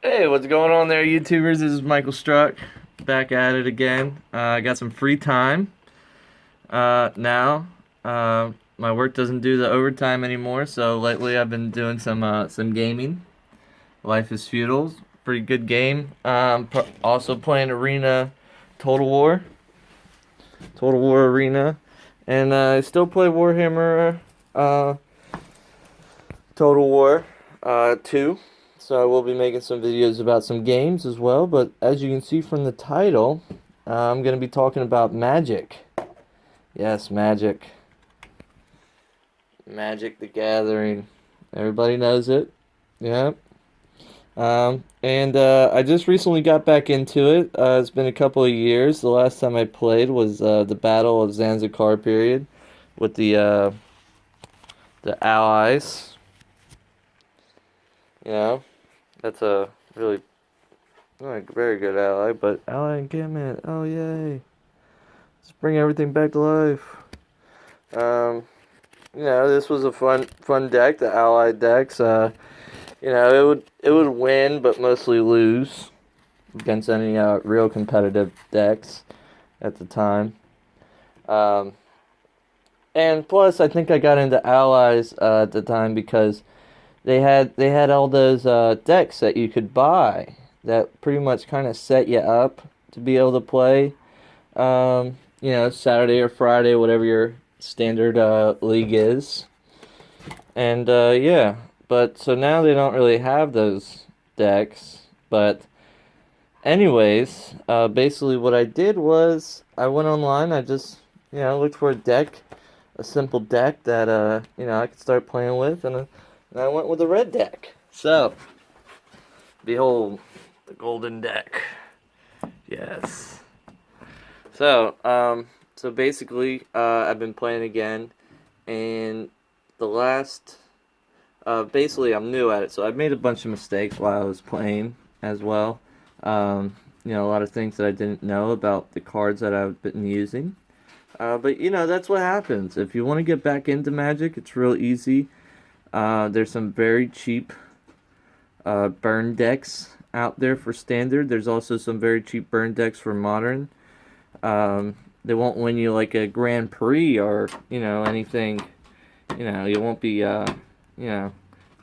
Hey, what's going on there, YouTubers? This is Michael Struck, back at it again. I got some free time now. My work doesn't do the overtime anymore, so lately I've been doing some gaming. Life is Feudal, pretty good game. Also playing Arena Total War, Total War Arena, and I still play Warhammer Total War 2. So I will be making some videos about some games as well. But as you can see from the title, I'm going to be talking about Magic. Yes, Magic. Magic the Gathering. Everybody knows it. Yeah. And I just recently got back into it. It's been a couple of years. The last time I played was the Battle of Zanzibar period with the Allies. You know, that's a really not a very good ally, but ally encampment. Oh yay! Let's bring everything back to life. Um, this was a fun deck. The allied decks. It would win, but mostly lose against any real competitive decks at the time. Um, and plus, I think I got into allies at the time because they had all those decks that you could buy that pretty much kind of set you up to be able to play. Saturday or Friday, whatever your standard league is. And yeah, but so now they don't really have those decks. But anyways, basically what I did was I went online. I just looked for a deck, a simple deck that I could start playing with, and I went with the red deck. So behold, the golden deck. Yes. So basically, I've been playing again, and the last, basically, I'm new at it, so I've made a bunch of mistakes while I was playing as well. A lot of things that I didn't know about the cards that I've been using. But that's what happens. If you want to get back into Magic, it's real easy. There's some very cheap burn decks out there for standard. There's also some very cheap burn decks for modern. They won't win you like a Grand Prix or anything. You won't be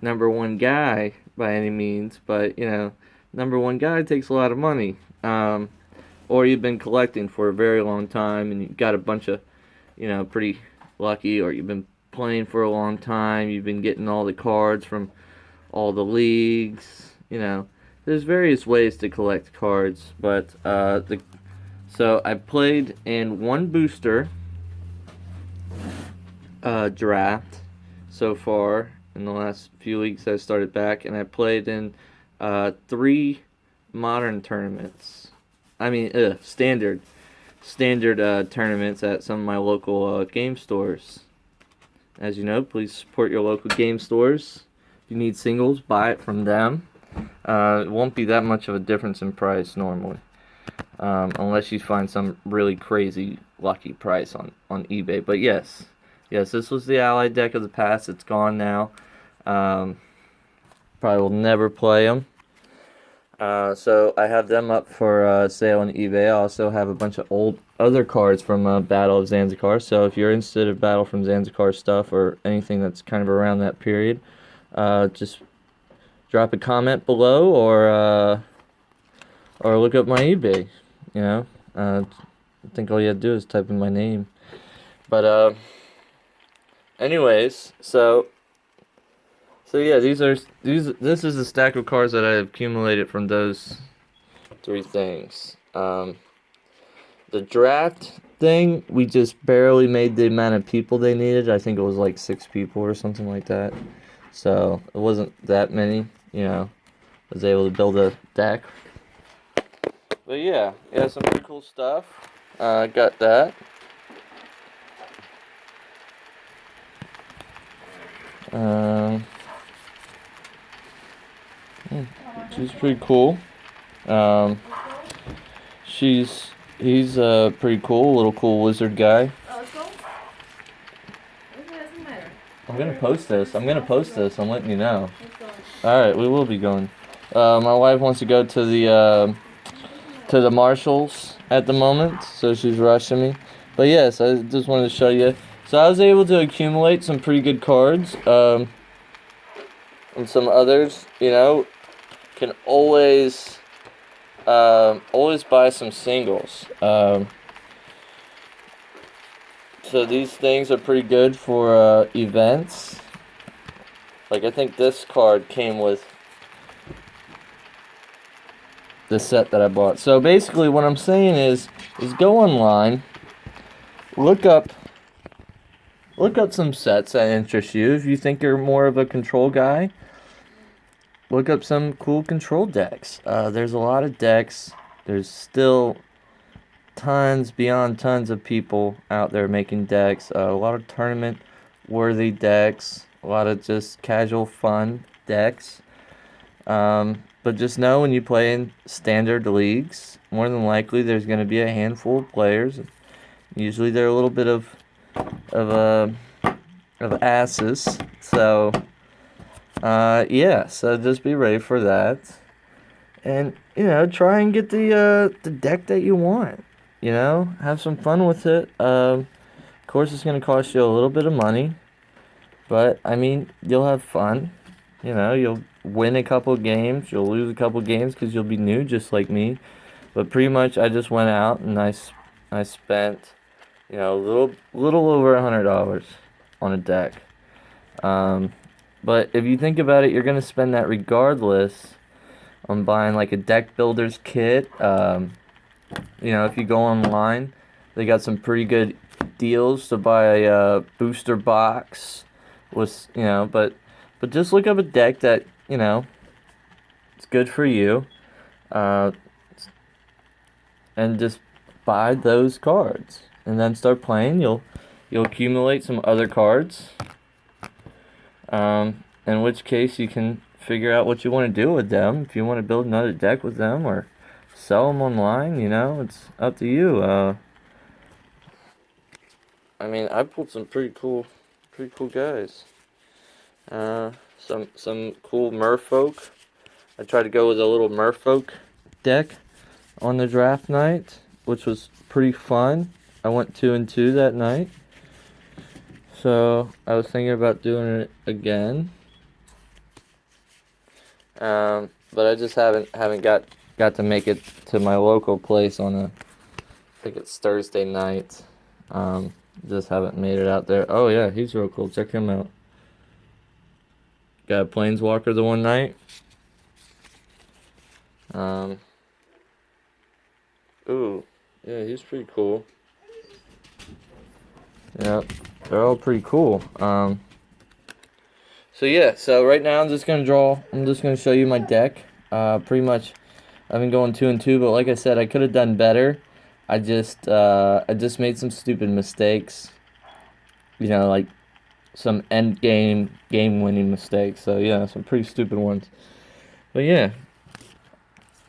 number one guy by any means, but number one guy takes a lot of money. Or you've been collecting for a very long time and you got a bunch of pretty lucky, or you've been playing for a long time. You've been getting all the cards from all the leagues. There's various ways to collect cards, but so I played in one booster draft so far in the last few weeks. I started back, and I played in three modern tournaments. I mean, standard tournaments at some of my local game stores. As you know, please support your local game stores. If you need singles, buy it from them. It won't be that much of a difference in price normally, unless you find some really crazy lucky price on eBay. But yes, this was the Allied deck of the past. It's gone now. Probably will never play them. So I have them up for sale on eBay. I also have a bunch of old other cards from Battle of Zanzibar. So if you're interested in Battle from Zanzibar stuff or anything that's kind of around that period, just drop a comment below or look up my eBay. I think all you have to do is type in my name. But anyways, so yeah, this is a stack of cards that I have accumulated from those three things. The draft thing, we just barely made the amount of people they needed. I think it was like 6 people or something like that. So it wasn't that many, I was able to build a deck. But yeah, some pretty cool stuff. Got that. She's pretty cool. He's pretty cool, little cool wizard guy. I'm gonna post this. I'm letting you know. All right, we will be going. My wife wants to go to the Marshalls at the moment, so she's rushing me. But yes, I just wanted to show you. So I was able to accumulate some pretty good cards, and some others. You know, can always buy some singles. So these things are pretty good for events. Like I think this card came with the set that I bought. So basically, what I'm saying is go online, look up some sets that interest you. If you think you're more of a control guy, look up some cool control decks. There's a lot of decks. There's still tons beyond tons of people out there making decks. A lot of tournament worthy decks. A lot of just casual fun decks. But just know when you play in standard leagues, more than likely there's going to be a handful of players. Usually they're a little bit of uh, of asses. So yeah, so just be ready for that. And try and get the deck that you want. Have some fun with it. Of course, it's going to cost you a little bit of money, but I mean, you'll have fun. You'll win a couple games, you'll lose a couple games because you'll be new, just like me. But pretty much, I just went out and I spent, a little over $100 on a deck. But if you think about it, you're gonna spend that regardless on buying like a deck builder's kit. If you go online, they got some pretty good deals to buy a booster box with, but just look up a deck that, it's good for you, uh, and just buy those cards and then start playing. You'll accumulate some other cards, in which case you can figure out what you want to do with them. If you want to build another deck with them or sell them online, it's up to you. I mean, I pulled some pretty cool guys. Some cool Merfolk. I tried to go with a little Merfolk deck on the draft night, which was pretty fun. I went 2-2 that night, so I was thinking about doing it again. But I just haven't got to make it to my local place on I think it's Thursday night. Just haven't made it out there. Oh yeah, he's real cool. Check him out. Got a Planeswalker the one night. Ooh, yeah, he's pretty cool. Yeah, they're all pretty cool. So yeah, so right now I'm just gonna show you my deck. Pretty much, I've been going 2-2, but like I said, I could have done better. I just made some stupid mistakes. Like some end game winning mistakes. So yeah, some pretty stupid ones. But yeah,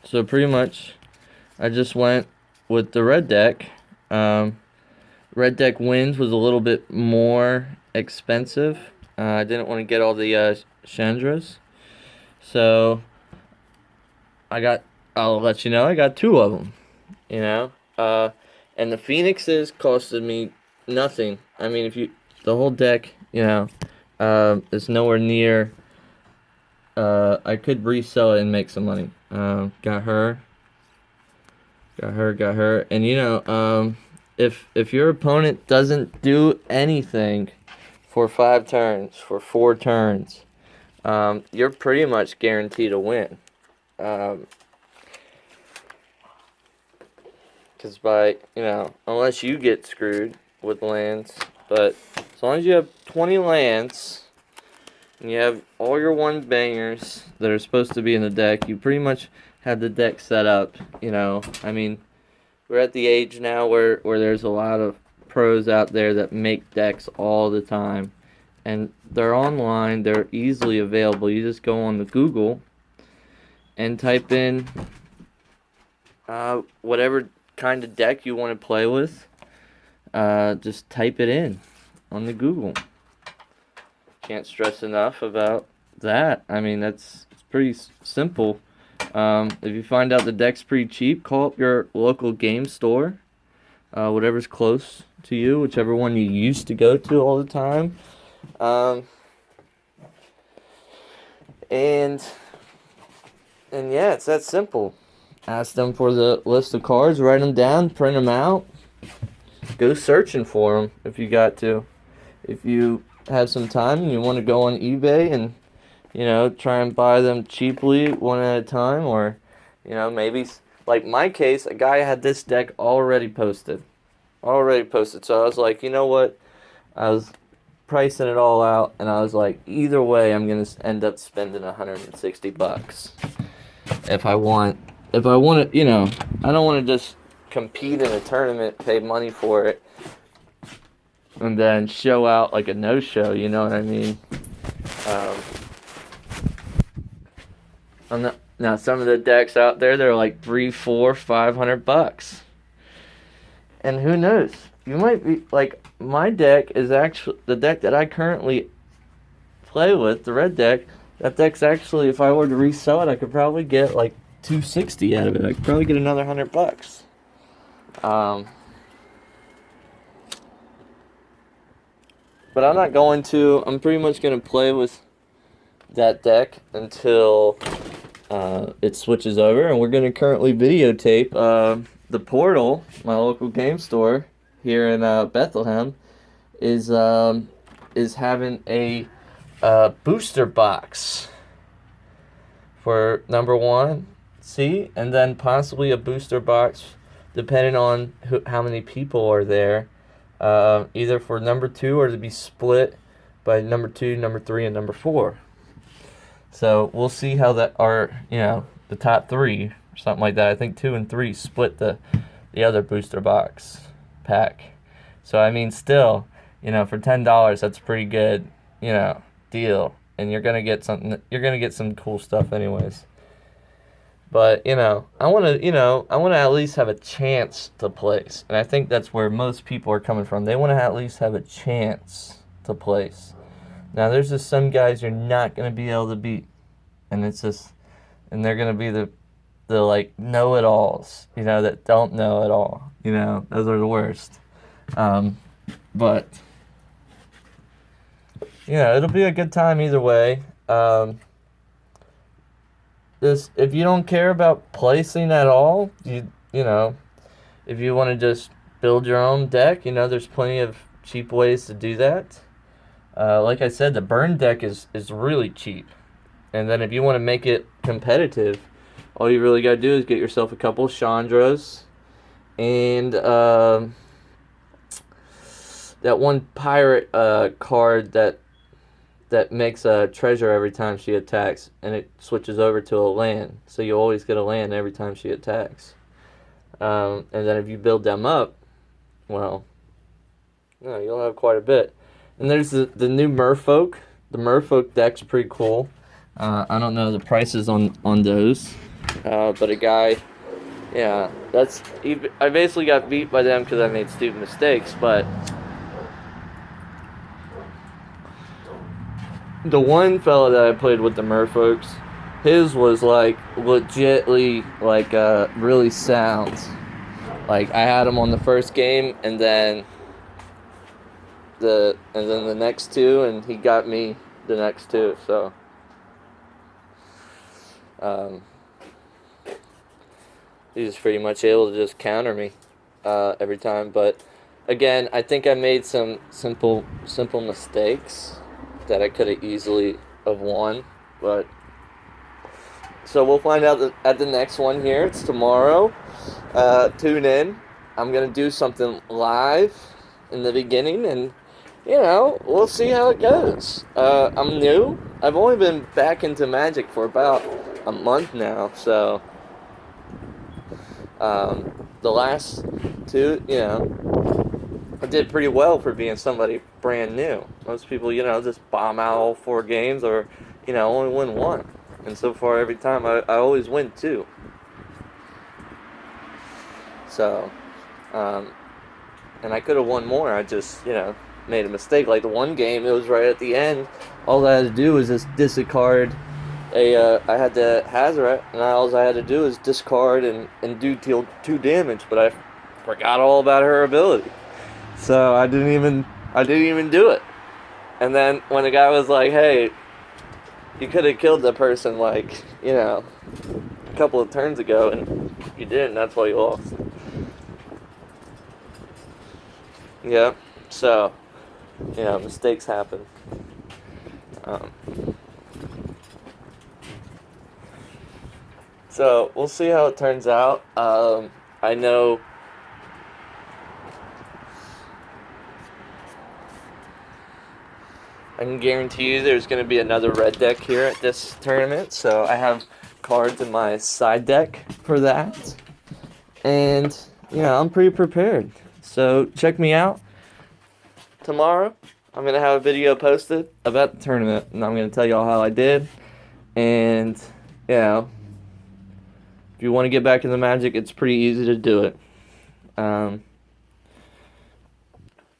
so pretty much, I just went with the red deck. Red deck wins was a little bit more expensive. I didn't want to get all the Chandras. So I'll let you know, I got 2 of them. And the Phoenixes costed me nothing. I mean, the whole deck, is nowhere near. I could resell it and make some money. Got her, and if your opponent doesn't do anything for 5 turns, for 4 turns, you're pretty much guaranteed to win. Because unless you get screwed with lands, but as long as you have 20 lands and you have all your 1-bangers that are supposed to be in the deck, you pretty much have the deck set up. I mean, we're at the age now where there's a lot of pros out there that make decks all the time, and they're online, they're easily available. You just go on the Google and type in whatever kind of deck you want to play with. Just type it in on the Google. Can't stress enough about that. I mean, it's pretty simple If you find out the deck's pretty cheap, call up your local game store, whatever's close to you, whichever one you used to go to all the time. And yeah, it's that simple. Ask them for the list of cards, write them down, print them out. Go searching for them if you got to. If you have some time and you want to go on eBay and, try and buy them cheaply one at a time, or, maybe, like my case, a guy had this deck already posted. So I was like, you know what? I was pricing it all out, and I was like, either way, I'm going to end up spending $160. If I want to, I don't want to just compete in a tournament, pay money for it, and then show out like a no-show, you know what I mean? Now some of the decks out there, they're like $300, $400, $500. And who knows? You might be, like, my deck is actually, the deck that I currently play with, the red deck, that deck's actually, if I were to resell it, I could probably get like $260 out of it. I could probably get another $100. But I'm pretty much going to play with that deck until it switches over, and we're going to currently videotape the Portal, my local game store here in Bethlehem, is having a booster box for number 1C, and then possibly a booster box depending on how many people are there, either for number 2 or to be split by number 2, number 3, and number 4. So we'll see how that are, the top 3 or something like that. I think 2 and 3 split the other booster box pack. So I mean, still, for $10, that's a pretty good, deal. And you're gonna get some cool stuff anyways. But I want to at least have a chance to place, and I think that's where most people are coming from. They want to at least have a chance to place. Now, there's just some guys you're not going to be able to beat, and they're going to be the like know-it-alls, that don't know it all. Those are the worst. But it'll be a good time either way. If you don't care about placing at all, if you want to just build your own deck, there's plenty of cheap ways to do that. Like I said, the burn deck is really cheap. And then if you want to make it competitive, all you really got to do is get yourself a couple Chandras and that one pirate card that makes a treasure every time she attacks, and it switches over to a land. So you always get a land every time she attacks. And then if you build them up, well, you'll have quite a bit. And there's the new Merfolk. The Merfolk deck's pretty cool. I don't know the prices on those. But a guy, I basically got beat by them because I made stupid mistakes, but the one fella that I played with, the Merfolks, his was like legitly like really sound. Like I had him on the first game, and then the next 2, and he got me the next 2. So he was pretty much able to just counter me every time. But again, I think I made some simple mistakes that I could have easily have won. But so we'll find out at the next one here. It's tomorrow. Tune in. I'm gonna do something live in the beginning, and we'll see how it goes. I'm new. I've only been back into Magic for about a month now, so the last 2, I did pretty well for being somebody brand new. Most people, just bomb out all 4 games or, only win 1. And so far, every time, I always win 2. So, and I could have won more. I just, made a mistake. Like the one game, it was right at the end. All I had to do was just discard I had the Hazoret, and all I had to do is discard and do deal 2 damage, but I forgot all about her ability, so I didn't even do it. And then when the guy was like, "Hey, you could have killed the person like a couple of turns ago, and you didn't. That's why you lost." Yeah, so mistakes happen. Um, so we'll see how it turns out. I know I can guarantee you there's going to be another red deck here at this tournament, so I have cards in my side deck for that. And, I'm pretty prepared. So check me out tomorrow. I'm going to have a video posted about the tournament, and I'm going to tell y'all how I did. And, if you want to get back into Magic, it's pretty easy to do it.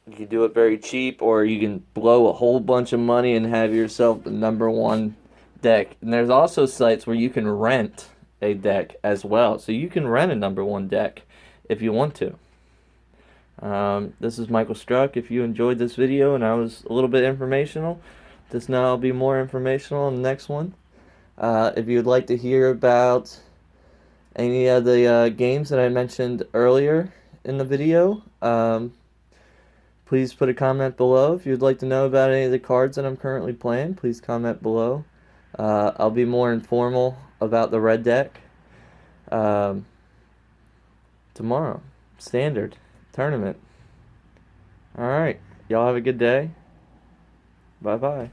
You can do it very cheap, or you can blow a whole bunch of money and have yourself the #1 deck. And there's also sites where you can rent a deck as well. So you can rent a #1 deck if you want to. This is Michael Struck. If you enjoyed this video and I was a little bit informational, this now will be more informational in the next one. If you'd like to hear about any of the games that I mentioned earlier in the video, please put a comment below. If you'd like to know about any of the cards that I'm currently playing, please comment below. I'll be more informal about the red deck tomorrow. Standard tournament. Alright. Y'all have a good day. Bye-bye.